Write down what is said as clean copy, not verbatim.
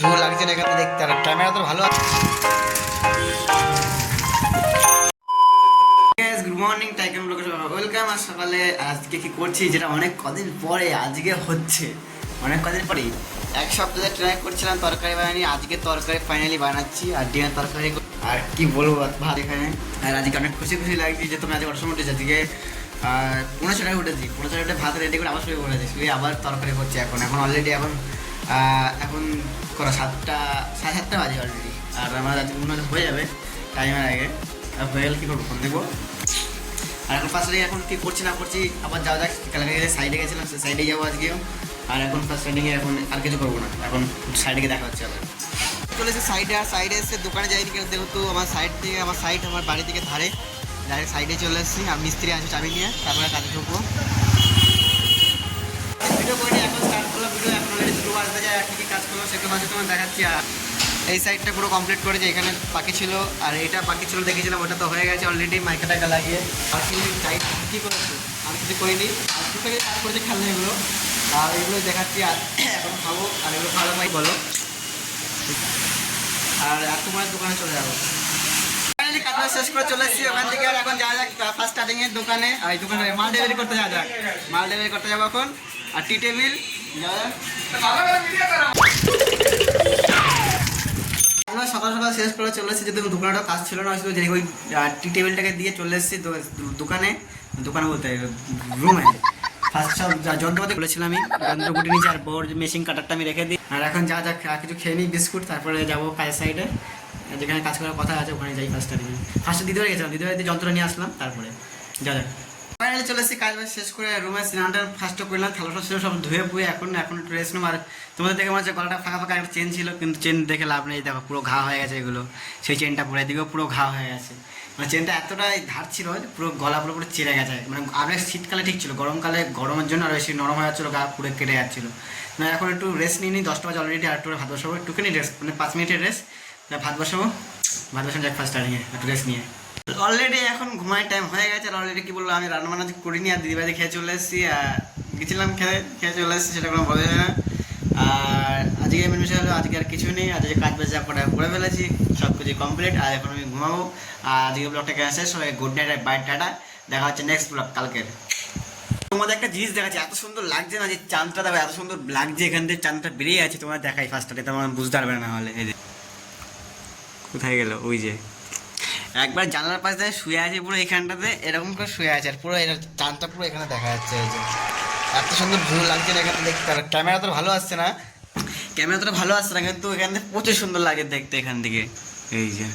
View লাগছে না এখানে দেখতে, আর ক্যামেরা তো ভালো আছে। গুড মর্নিং টাইগার ব্লগে ওয়েলকাম। আর সকালে আজকে কি করছি, যেটা অনেক কদিন পরে আজকে হচ্ছে, অনেক কদিন পরেই। এক সপ্তাহে ট্রাই করছিলাম তরকারি বানানি, আজকে তরকারি ফাইনালি বানাচ্ছি। আর ডিমের তরকারি, আর কি বলবো ভাত এখানে। আর আজকে অনেক খুশি খুশি লাগছে যে তুমি আজকে অসময় উঠেছি। আজকে 15:30 উঠেছি, 15:30 উঠে ভাত রেডি করে আবার শুয়ে পড়েছি, শুয়ে আবার তরকারি করছি। এখন অলরেডি এখন করা 7:30 বাজে অলরেডি। আর আমার আজকে মনে হয়ে যাবে টাইমের আগে। আর হয়ে গেলে কী করবো, ফোন দেখবো। আর এখন ফার্স্ট এখন কী করছি না করছি আবার যাওয়া যাক। কালকে সাইডে গেছিলাম, সে সাইডে যাবো আজকেও। আর এখন ফার্স্ট রাইডিংয়ে এখন আর কিছু করবো না, এখন সাইডে গিয়ে দেখা হচ্ছে। আবার চলে এসে সাইডে, আর সাইডে এসে দোকানে যাইনি কেন, যেহেতু আমার সাইড আমার বাড়ি থেকে ধারে, ডাইরেক্ট সাইডে চলে এসেছি। আর মিস্ত্রি আছে চাবি নিয়ে, তারপরে কাজে ঢুকবো। ভিডিও করে এখন স্টার্ট করলাম ভিডিও। এখন অলরেডি 2 বাজতে যায়। আর কী কী কাজ করলো সেগুলো মাঝে তোমার দেখাচ্ছি। আর এই সাইডটা পুরো কমপ্লিট করেছে, এখানে বাকি ছিল। আর এটা বাকি ছিল দেখেছিলাম, ওটা তো হয়ে গেছে অলরেডি, মাইকা টাইকা লাগিয়ে। আর কি টাইট কী করেছে, আর কিছু করিনি। আর টুকটাকে কাজ করেছে খেলনা এগুলো, আর এগুলো দেখাচ্ছি। আর এখন খাবো, আর এগুলো খাওয়া ভাই বলো। আর তোমার দোকানে চলে যাবো। কাজ শেষ করে চলে এসেছি ওখান থেকে। আর এখন যাওয়া যাক ফার্স্ট স্টার্টিংয়ের দোকানে। আর এই দোকানে মাল ডেলিভারি করতে যাওয়া যাক, মাল ডেলিভারি করতে যাবো এখন। আর টি টেবিল আমরা সকাল সকাল শেষ করে চলে এসেছি, যেহেতু দোকানটা কাজ ছিল না, যে ওই টি টেবিলটাকে দিয়ে চলে এসেছি দোকানে বলতে রুমে। ফার্স্ট সব যন্ত্রপাতি বলেছিলাম আমি, যন্ত্রপাতি নিচে। আর বোর্ড মেশিন কাটারটা আমি রেখে দিই। আর এখন যা কিছু খেয়ে নিই বিস্কুট, তারপরে যাবো কাজের সাইডে, যেখানে কাজ করার কথা আছে ওখানে যাই। ফার্স্টে দিদিবাড়ি গেছিলাম, দিদিবাড়িতে যন্ত্র নিয়ে আসলাম, তারপরে যা যাক। ফাইনালি চলে এসেছি কাজ শেষ করে রুমে। স্নানটা ফার্স্টে করলাম, থালাটা ছিল সব ধুয়ে পুয়ে এখন একটু রেস্ট নেবো। আর তোমাদের দেখে মনে হচ্ছে গলাটা ফাঁকা ফাঁকা একটা চেন ছিল, কিন্তু চেন দেখে লাভ নেই, দেখো পুরো ঘা হয়ে গেছে এগুলো। সেই চেনটা পরে দিকেও পুরো ঘা হয়ে গেছে, মানে চেনটা এতটাই ধার ছিল পুরো গলা পুরো চিড়ে গেছে। মানে আগে শীতকালে ঠিক ছিল, গরমকালে গরমের জন্য আর বেশি নরম হয়ে যাচ্ছিলো, গা পুরো কেটে যাচ্ছিলো। না এখন একটু রেস্ট নিয়ে নিই, 10টা বাজে অলরেডি। আর একটু ভাত বসাবো, একটুখানি রেস্ট, মানে 5 মিনিটের রেস্ট। ভাত বসাবো যাক ফার্স্ট স্টার্টিংয়ে একটু রেস্ট নিয়ে। অলরেডি এখন ঘুমায় টাইম হয়ে গেছে। আর অলরেডি কী বলবো, আমি রান্নাবান্না করিনি, আর দিদিবাড়ি খেয়ে চলে এসেছি। গেছিলাম খেয়ে চলে এসেছি, সেটা কোনো বলা যায় না। আর আজকে মেন বিষয় হলো আজকে আর কিছু নেই। আজকে কাজ বাজ যা করে ফেলেছি, সব কিছু কমপ্লিট। আর এখন আমি ঘুমাবো। আর আজকে ব্লগটা কেন শেষ, সবাই গুড নাইট আর বাই টাটা। দেখা হচ্ছে নেক্সট ব্লগ কালকের। তোমাদের একটা জিনিস দেখাচ্ছি, এত সুন্দর লাগছে না, যে চাঁদটা দেখো এত সুন্দর লাগছে, এখান থেকে চাঁদটা বেরিয়ে আছে। তোমার দেখাই ফার্স্টে, তোমার বুঝতে পারবে না হলে। এই যে কোথায় গেল, ওই যে একবার জানলার পাশে দিয়ে শুয়ে আছে পুরো এখানটাতে, এরকম করে শুয়ে আছে। আর পুরো চাঁদটা পুরো এখানে দেখা যাচ্ছে। এই যে এত সুন্দর ভিউ লাগছে না এখানে দেখতে। আর ক্যামেরা তো ভালো আসছে না, কিন্তু এখান থেকে প্রচুর সুন্দর লাগে দেখতে এখান থেকে। এই যে